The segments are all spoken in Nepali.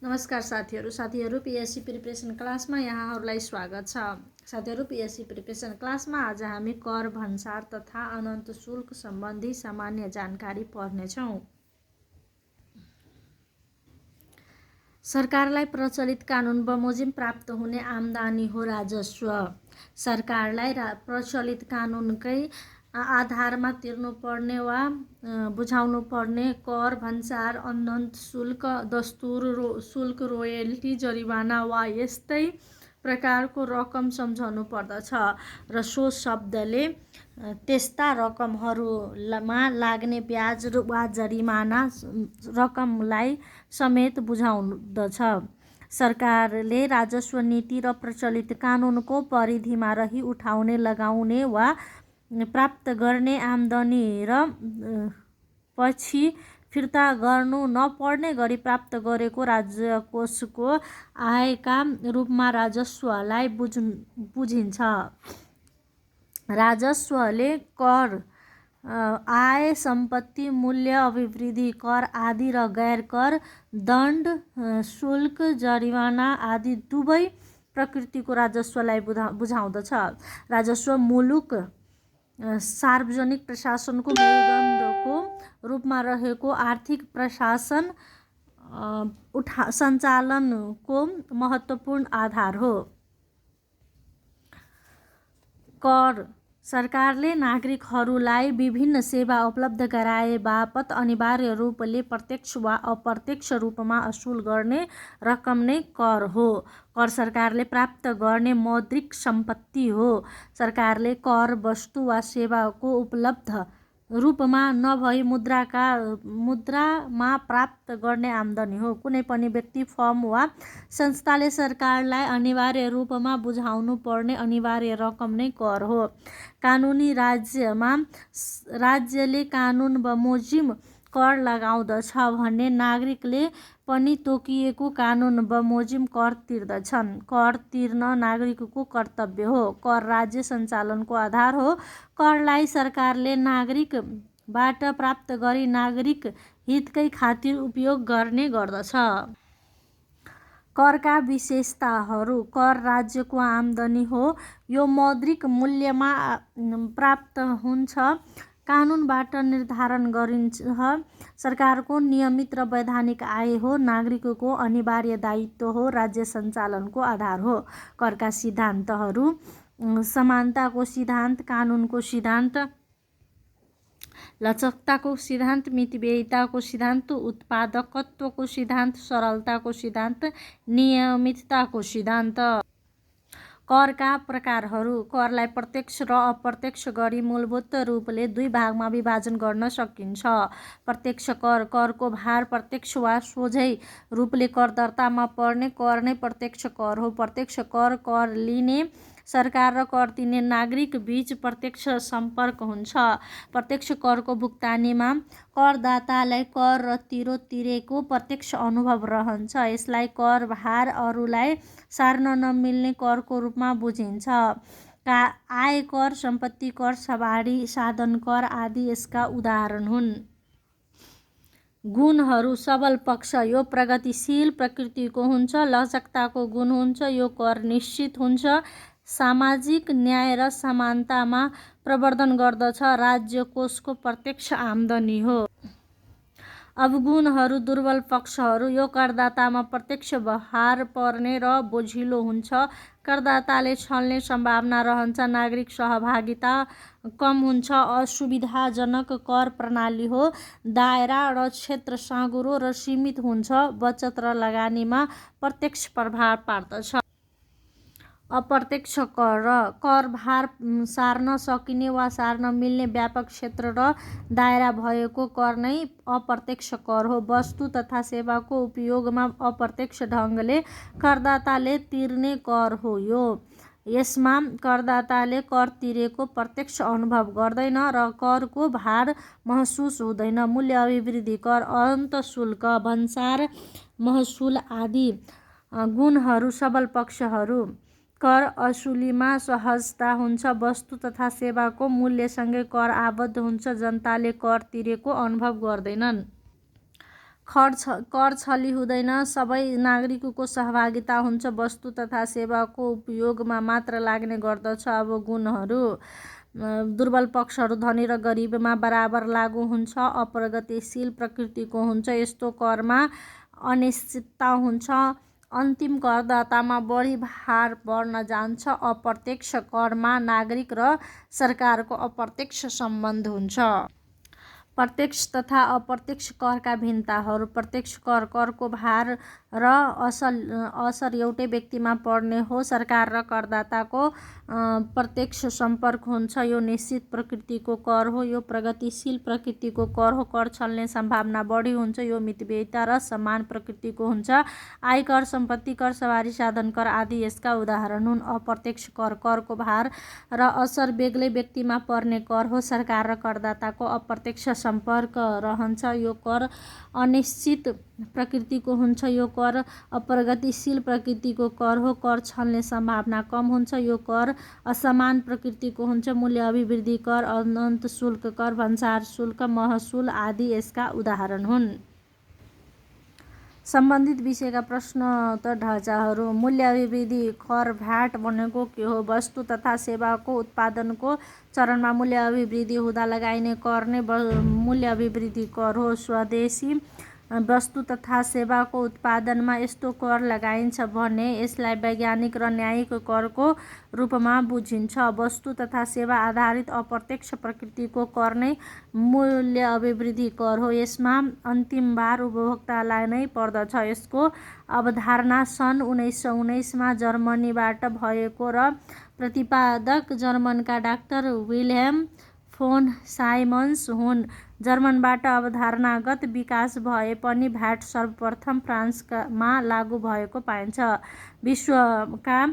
नमस्कार साथीहरू पीएससी प्रिपरेसन क्लासमा यहाँहरूलाई स्वागत छ। साथीहरू पीएससी प्रिपरेसन क्लासमा आज हामी कर भन्सार तथा अनन्त शुल्क सम्बन्धी सामान्य जानकारी पढ्नेछौँ। सरकारलाई प्रचलित कानुन बमोजिम प्राप्त हुने आम्दानी हो राजस्व। सरकारलाई प्रचलित कानुनकै आधारमा तिर्नुपर्ने वा बुझाउनुपर्ने कर भन्सार अनन्त शुल्क दस्तुर शुल्क रोयल्टी जरिवाना वा यस्तै प्रकारको रकम सम्झनु पर्दछ र सो शब्दले त्यस्ता रकमहरूमा लाग्ने ब्याज वा जरिमाना रकमलाई समेत बुझाउँदछ। सरकारले राजस्व नीति र प्रचलित कानुनको परिधिमा रही उठाउने, लगाउने वा प्राप्त गर्ने आम्दानी र पछि फिर्ता गर्नु नपर्ने गरी प्राप्त गरेको राजकोषको आयका रूपमा राजस्वलाई बुझिन्छ। राजस्वले कर, आय, सम्पत्ति, मूल्य, अभिवृद्धि कर आदि र गैर कर, दण्ड, शुल्क, जरिवाना आदि दुवै प्रकृतिको राजस्वलाई बुझाउँदछ। राजस्व मुलुक सार्वजनिक प्रशासनको मेरुदण्डको रूपमा रहेको आर्थिक प्रशासन सञ्चालनको महत्त्वपूर्ण आधार हो। कर सरकारले नागरिकहरूलाई विभिन्न सेवा उपलब्ध गराए बापत अनिवार्य रूपले प्रत्यक्ष वा अप्रत्यक्ष रूपमा असुल गर्ने रकम नै कर हो। कर सरकारले प्राप्त गर्ने मौद्रिक सम्पत्ति हो। सरकारले कर वस्तु वा सेवाको उपलब्ध रूपमा नभई मुद्रामा प्राप्त गर्ने आम्दानी हो। कुनै पनि व्यक्ति, फर्म वा संस्थाले सरकारलाई अनिवार्य रूपमा बुझाउनु पर्ने अनिवार्य रकम नै कर हो। कानुनी राज्यमा राज्यले कानुन बमोजिम कर लगाउँदछ भने नागरिकले पनि तोकिएको कानुन बमोजिम कर तिर्दछन्। कर तिर्न नागरिकको कर्तव्य हो। कर राज्य सञ्चालनको आधार हो। करलाई सरकारले नागरिकबाट प्राप्त गरी नागरिक हितकै खातिर उपयोग गर्ने गर्दछ। करका विशेषताहरू। कर राज्यको आम्दानी हो। यो मौद्रिक मूल्यमा प्राप्त हुन्छ, कानुनबाट निर्धारण गरिन्छ, सरकारको नियमित र वैधानिक आय हो, नागरिकको अनिवार्य दायित्व हो, राज्य सञ्चालनको आधार हो। करका सिद्धान्तहरू। समानताको सिद्धान्त, कानुनको सिद्धान्त, लचकताको सिद्धान्त, मितव्ययिताको सिद्धान्त, उत्पादकत्वको सिद्धान्त, सरलताको सिद्धान्त, नियमितताको सिद्धान्त। करका प्रकारहरू। करलाई प्रत्यक्ष र अप्रत्यक्ष गरी मूलभूत रूपले दुई भागमा विभाजन गर्न सकिन्छ। प्रत्यक्ष कर, करको भार प्रत्यक्ष वा सोझै रूपले करदातामा पर्ने कर नै प्रत्यक्ष कर हो। प्रत्यक्ष कर, कर लिने सरकार र कर तिर्ने नागरिक बीच प्रत्यक्ष सम्पर्क हुन्छ। प्रत्यक्ष करको भुक्तानीमा करदातालाई कर र तिरो तिरेको प्रत्यक्ष अनुभव रहन्छ। यसलाई कर भार अरूलाई सार्न नमिल्ने करको रूपमा बुझिन्छ। आय कर, सम्पत्ति कर, सवारी साधन कर आदि यसका उदाहरण हुन्। गुणहरू। सबल पक्ष। यो प्रगतिशील प्रकृतिको हुन्छ। लचकताको गुण हुन्छ। यो कर निश्चित हुन्छ। सामाजिक न्याय र समानतामा प्रवर्धन गर्दछ। राज्य कोषको प्रत्यक्ष आम्दानी हो। अवगुणहरू। दुर्बल पक्षहरू। यो करदातामा प्रत्यक्ष भार पर्ने र बोझिलो हुन्छ। करदाताले छल्ने सम्भावना रहन्छ। नागरिक सहभागिता कम हुन्छ। असुविधाजनक कर प्रणाली हो। दायरा र क्षेत्र साँघुरो र सीमित हुन्छ। बचत र लगानीमा प्रत्यक्ष प्रभाव पार्दछ। अप्रत्यक्ष कर। कर भार सार्न सकिने वा सार्न मिल्ने व्यापक क्षेत्र र दायरा भएको कर नै अप्रत्यक्ष कर हो। वस्तु तथा सेवाको उपयोगमा अप्रत्यक्ष ढङ्गले करदाताले तिर्ने कर हो। यसमा करदाताले कर तिरेको प्रत्यक्ष अनुभव गर्दैन र करको भार महसुस हुँदैन। मूल्य अभिवृद्धि कर, अनन्त शुल्क, भन्सार, महसुल आदि गुणहरू। सबल पक्षहरू। कर असुलीमा सहजता हुन्छ। वस्तु तथा सेवाको मूल्यसँगै कर आबद्ध हुन्छ। जनताले कर तिरेको अनुभव गर्दैनन्। कर छली हुँदैन, सबै नागरिकको सहभागिता हुन्छ, वस्तु तथा सेवाको उपयोगमा मात्र लाग्ने गर्दछ। अब गुणहरू दुर्बल पक्षहरू धनी र गरिबमा बराबर लागू हुन्छ, अप्रगतिशील प्रकृतिको हुन्छ, यस्तो करमा अनिश्चितता हुन्छ, अन्तिम करदातामा बढी भार पर्न जान्छ, अप्रत्यक्ष करमा नागरिक र सरकारको अप्रत्यक्ष सम्बन्ध हुन्छ। प्रत्यक्ष तथा अप्रत्यक्ष करका भिन्नताहरू। प्रत्यक्ष कर करको भार र असर एउटै व्यक्तिमा पर्ने हो। सरकार र करदाताको प्रत्यक्ष सम्पर्क हुन्छ। यो निश्चित प्रकृतिको कर हो। यो प्रगतिशील प्रकृतिको कर हो। कर छल्ने सम्भावना बढी हुन्छ। यो मितव्ययिता र समान प्रकृतिको हुन्छ। आयकर, सम्पत्ति कर, सवारी साधन कर आदि यसका उदाहरण हुन्। अप्रत्यक्ष कर करको भार र असर बेग्लै व्यक्तिमा पर्ने कर हो। सरकार र करदाताको अप्रत्यक्ष सम्पर्क रहन्छ। यो कर अनिश्चित प्रकृतिको हुन्छ। यो कर अप्रगतिशील प्रकृतिको कर हो। कर छल्ने सम्भावना कम हुन्छ। यो कर असमान प्रकृतिको हुन्छ। मूल्य अभिवृद्धि कर, अनन्त शुल्क कर, भन्सार शुल्क, महसुल आदि यसका उदाहरण हुन्। सम्बन्धित विषयका प्रश्नोत्तर ढाँचाहरू। मूल्य अभिवृद्धि कर भ्याट भनेको के हो? वस्तु तथा सेवाको उत्पादनको चरणमा मूल्य अभिवृद्धि हुँदा लगाइने कर नै मूल्य अभिवृद्धि कर हो। स्वदेशी वस्तु तथा सेवाको उत्पादनमा यस्तो कर लगाइन्छ भने यसलाई वैज्ञानिक र न्यायिक करको रूपमा बुझिन्छ। वस्तु तथा सेवा आधारित अप्रत्यक्ष प्रकृतिको कर नै मूल्य अभिवृद्धि कर हो। यसमा अन्तिम भार उपभोक्तालाई नै पर्दछ। यसको अवधारणा सन् 1919 जर्मनीबाट भएको र प्रतिपादक जर्मनका डाक्टर विल्हेम फोन साइमन्स हुन्। जर्मनबाट अवधारणागत विकास भए पनि भ्याट सर्वप्रथम फ्रान्समा लागू भएको पाइन्छ। विश्वका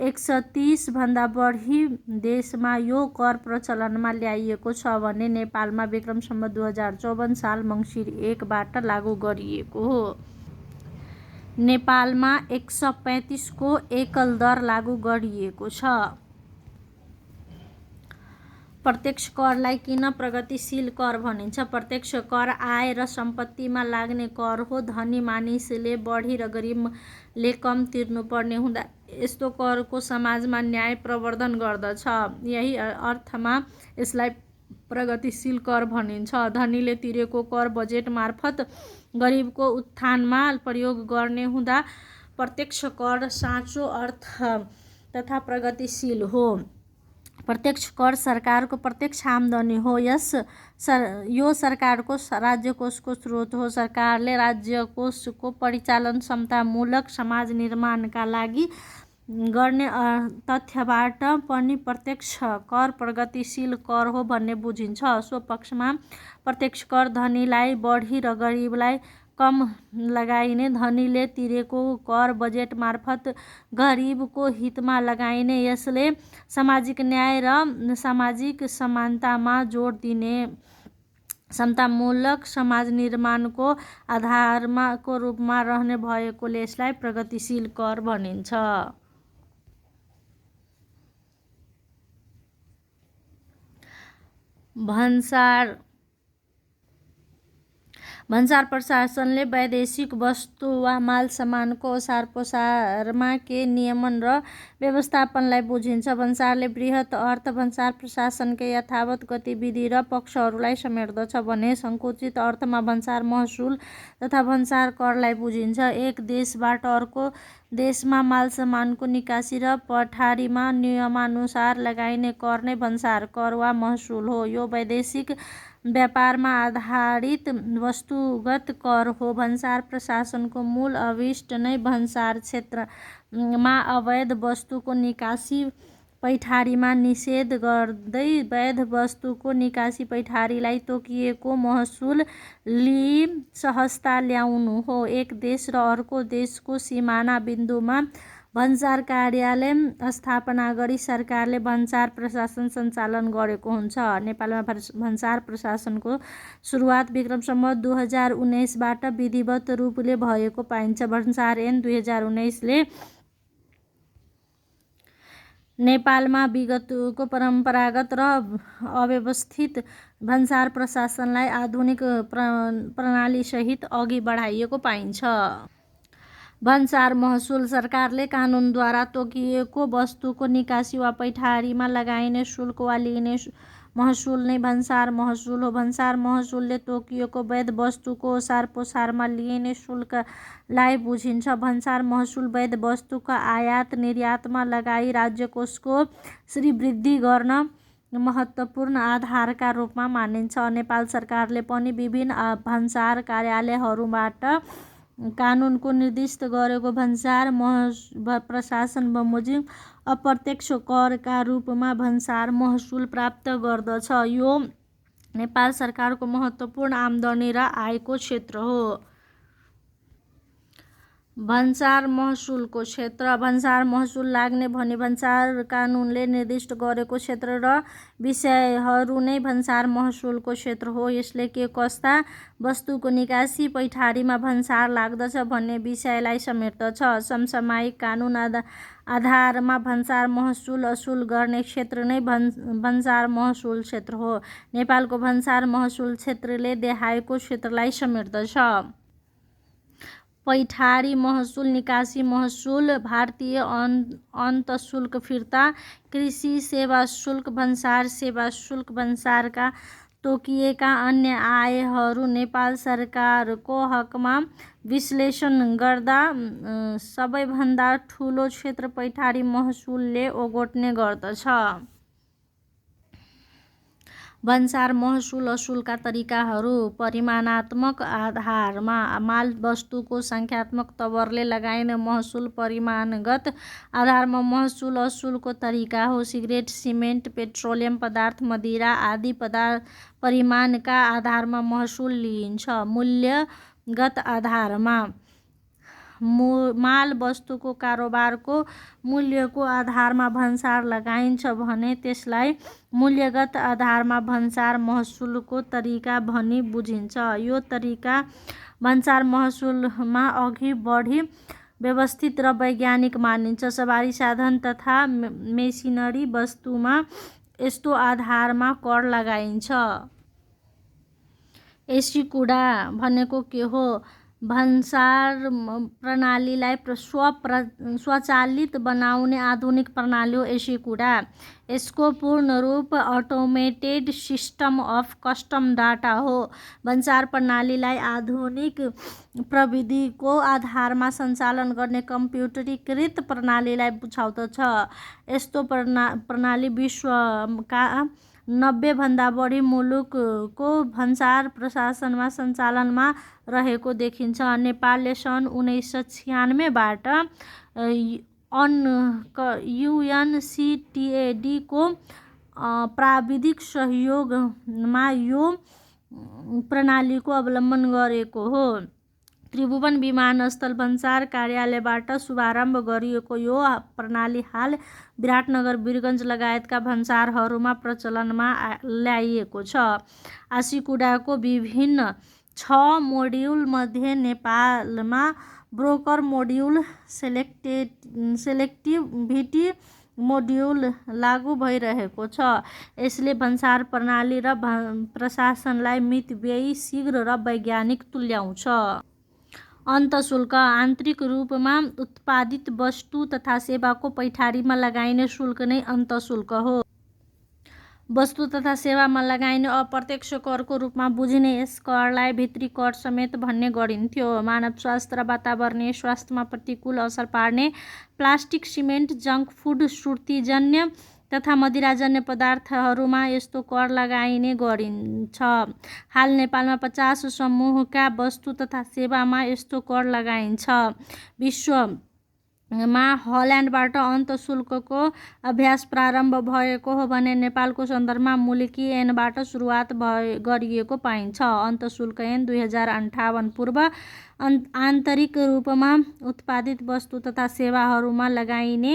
130 भन्दा बढी देशमा यो कर प्रचलनमा ल्याइएको छ भने नेपालमा विक्रम सम्वत 2054 साल मङ्सिर 1 बाट लागू गरिएको हो। नेपालमा 135 को एकल दर लागू गरिएको छ। प्रत्यक्ष करलाई किन प्रगतिशील कर भनिन्छ? प्रत्यक्ष कर आय र सम्पत्तिमा लाग्ने कर हो। धनी मानिसले बढी र गरिबले कम तिर्नुपर्ने हुँदा यस्तो करको समाजमा न्याय प्रवर्धन गर्दछ। यही अर्थमा यसलाई प्रगतिशील कर भनिन्छ। धनीले तिरेको कर बजेट मार्फत गरिबको उत्थानमा प्रयोग गर्ने हुँदा प्रत्यक्ष कर साँचो अर्थ तथा प्रगतिशील हो। प्रत्यक्ष कर सरकारको प्रत्यक्ष आम्दानी हो। यो सरकारको राज्यकोषको स्रोत हो। सरकारले राज्यकोषको परिचालन क्षमतामूलक समाज निर्माणका लागि गर्ने तथ्यबाट पनि प्रत्यक्ष कर प्रगतिशील कर हो भन्ने बुझिन्छ। स्वपक्षमा प्रत्यक्ष कर धनीलाई बढी र गरिबलाई कम लगाइने, धनीले तिरेको कर बजेट मार्फत गरिबको हितमा लगाइने, यसले सामाजिक न्याय र सामाजिक समानतामा जोड दिने, समतामूलक समाज निर्माणको आधारको रूपमा रहने भएकोले यसलाई प्रगतिशील कर भनिन्छ। भन्सार प्रशासनले वैदेशिक वस्तु वा माल सामानको ओसार पसारमा के नियमन र व्यवस्थापनलाई बुझिन्छ? भन्सारले बृहत अर्थ भन्सार प्रशासनकै यथावत गतिविधि र पक्षहरूलाई समेट्दछ भने सङ्कुचित अर्थमा भन्सार महसुल तथा भन्सार करलाई बुझिन्छ। एक देशबाट अर्को देशमा माल सामानको निकासी र पठारीमा नियमानुसार लगाइने कर नै भन्सार कर वा महसुल हो। यो वैदेशिक व्यापारमा आधारित वस्तुगत कर हो। भन्सार प्रशासनको मूल अभिष्ट नै भन्सार क्षेत्रमा अवैध वस्तुको निकासी पैठारीमा निषेध गर्दै वैध वस्तुको निकासी पैठारीलाई तोकिएको महसुल लिई सहजता ल्याउनु हो। एक देश र अर्को देशको सिमाना बिन्दुमा भन्सार कार्यालय स्थापना गरी सरकारले भन्सार प्रशासन सञ्चालन गरेको हुन्छ। नेपालमा भन्सार प्रशासनको सुरुवात विक्रम सम्वत 2019 बाट विधिवत रूपले भएको पाइन्छ। भन्सार ऐन 2019 ले नेपालमा विगतको परम्परागत र अव्यवस्थित भन्सार प्रशासनलाई आधुनिक प्रणालीसहित अघि बढाइएको पाइन्छ। भन्सार महसुल सरकारले कानुनद्वारा तोकिएको वस्तुको निकासी वा पैठारीमा लगाइने शुल्क वा लिइने महसुल नै भन्सार महसुल हो। भन्सार महसुलले तोकिएको वैध वस्तुको ओसार पोसारमा लिइने शुल्कलाई बुझिन्छ। भन्सार महसुल वैध वस्तुको आयात निर्यातमा लगाई राज्य कोषको श्रीवृद्धि गर्न महत्त्वपूर्ण आधारका रूपमा मानिन्छ। नेपाल सरकारले पनि विभिन्न भन्सार कार्यालयहरूबाट कानुनको निर्दिष्ट गरेको भन्सार प्रशासन बमोजिम अप्रत्यक्ष करका रूपमा भन्सार महसुल प्राप्त गर्दछ। यो नेपाल सरकारको महत्त्वपूर्ण आम्दानी र आयको क्षेत्र हो। भन्सार महसुलको क्षेत्र। भन्सार महसुल लाग्ने भने भन्सार कानुनले निर्दिष्ट गरेको क्षेत्र र विषयहरू नै भन्सार महसुलको क्षेत्र हो। यसले के कस्ता वस्तुको निकासी पैठारीमा भन्सार लाग्दछ भन्ने विषयलाई समेट्दछ। समसामयिक कानुन आधारमा भन्सार महसुल असुल गर्ने क्षेत्र नै भन्सार महसुल क्षेत्र हो। नेपालको भन्सार महसुल क्षेत्रले देहायको क्षेत्रलाई समेट्दछ। पैठारी महसुल, निकासी महसुल, भारतीय अन्तशुल्क फिर्ता, कृषि सेवा शुल्क, भन्सार सेवा शुल्क, भन्सारका तोकिएका अन्य आयहरू नेपाल सरकारको हकमा विश्लेषण गर्दा सबैभन्दा ठुलो क्षेत्र पैठारी महसुलले ओगट्ने गर्दछ। भन्सार महसुल असुलका तरिकाहरू। परिमाणात्मक आधारमा माल वस्तुको सङ्ख्यात्मक तवरले लगाइने महसुल परिमाणगत आधारमा महसुल असुलको तरिका हो। सिगरेट, सिमेन्ट, पेट्रोलियम पदार्थ, मदिरा आदि परिमाणका आधारमा महसुल लिइन्छ। मूल्यगत आधारमा माल वस्तुको कारोबारको मूल्यको आधारमा भन्सार लगाइन्छ भने त्यसलाई मूल्यगत आधारमा भन्सार महसुलको तरिका भनी बुझिन्छ। यो तरिका भन्सार महसुलमा अघि बढी व्यवस्थित र वैज्ञानिक मानिन्छ। सवारी साधन तथा मेसिनरी वस्तुमा यस्तो आधारमा कर लगाइन्छ। एसिकुडा भनेको के हो? भन्सार प्रणालीलाई स्वचालित बनाउने आधुनिक प्रणाली हो एसिकुडा। यसको पूर्ण रूप automated system of custom data हो। भन्सार प्रणालीलाई आधुनिक प्रविधिको आधारमा सञ्चालन गर्ने कम्प्युटरीकृत प्रणालीलाई बुझाउँदछ। यस्तो प्रणाली विश्वका 90 भन्दा बढी मुलुकको भन्सार प्रशासनमा सञ्चालनमा रहेको देखिन्छ। नेपालले सन् 1996 बाट UNCTAD को प्राविधिक सहयोगमा यो प्रणालीको अवलम्बन गरेको हो। त्रिभुवन विमानस्थल भन्सार कार्यालयबाट शुभारम्भ गरिएको यो प्रणाली हाल विराटनगर, वीरगञ्ज लगायतका भन्सारहरूमा प्रचलनमा ल्याइएको छ। एसिकुडाको विभिन्न 6 मोड्युलमध्ये नेपालमा ब्रोकर मोड्युल, सेलेक्टिभिटी मोड्युल लागू भइरहेको छ। यसले भन्सार प्रणाली र प्रशासनलाई मितव्ययी, शीघ्र र वैज्ञानिक तुल्याउँछ। अन्तशुल्क आन्तरिक रूपमा उत्पादित वस्तु तथा सेवाको पैठारीमा लगाइने शुल्क नै अन्तशुल्क हो। वस्तु तथा सेवामा लगाइने अप्रत्यक्ष करको रूपमा बुझिने यस करलाई भित्री कर समेत भन्ने गरिन्थ्यो। मानव स्वास्थ्य र वातावरणीय स्वास्थ्यमा प्रतिकूल असर पार्ने प्लास्टिक, सिमेन्ट, जङ्क फुड, सुर्तीजन्य तथा मदिराजन्य पदार्थहरूमा यस्तो कर लगाइने गरिन्छ। हाल नेपालमा 50 समूहका वस्तु तथा सेवामा यस्तो कर लगाइन्छ। विश्वमा हल्यान्डबाट अन्तशुल्कको अभ्यास प्रारम्भ भएको हो भने नेपालको सन्दर्भमा मुलकी ऐनबाट सुरुवात गरिएको पाइन्छ। अन्तशुल्क ऐन 2058 पूर्व आन्तरिक रूपमा उत्पादित वस्तु तथा सेवाहरूमा लगाइने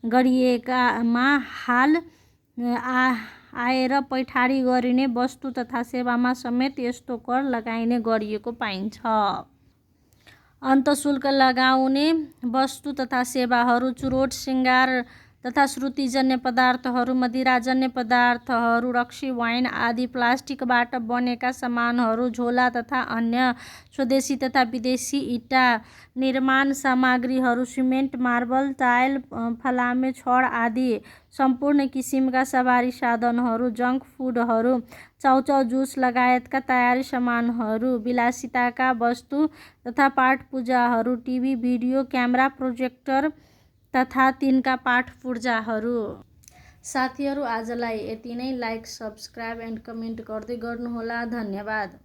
गरिएकामा हाल आएर पैठारी गरिने वस्तु तथा सेवामा समेत यस्तो कर लगाइने गरिएको पाइन्छ। अन्तशुल्क लगाउने वस्तु तथा सेवाहरू चुरोट, सिँगार तथा श्रुतिजन्य पदार्थहरू, मदिराजन्य पदार्थहरू, रक्सी, वाइन आदि, प्लास्टिकबाट बनेका सामानहरू, झोला तथा अन्य स्वदेशी तथा विदेशी इँटा निर्माण सामग्रीहरू, सिमेन्ट, मार्बल, टाइल, फलामे, छड आदि, सम्पूर्ण किसिमका सवारी साधनहरू, जङ्क फुडहरू, चाउचाउ जुस लगायतका तयारी सामानहरू, विलासिताका वस्तु तथा पाठ पूजाहरू, टिभी, भिडियो क्यामेरा, प्रोजेक्टर तथा तिनका पाठ पूर्जाहरू। साथीहरू, आजलाई यति नै। लाइक, सब्सक्राइब एन्ड कमेन्ट गर्दै गर्नुहोला। धन्यवाद।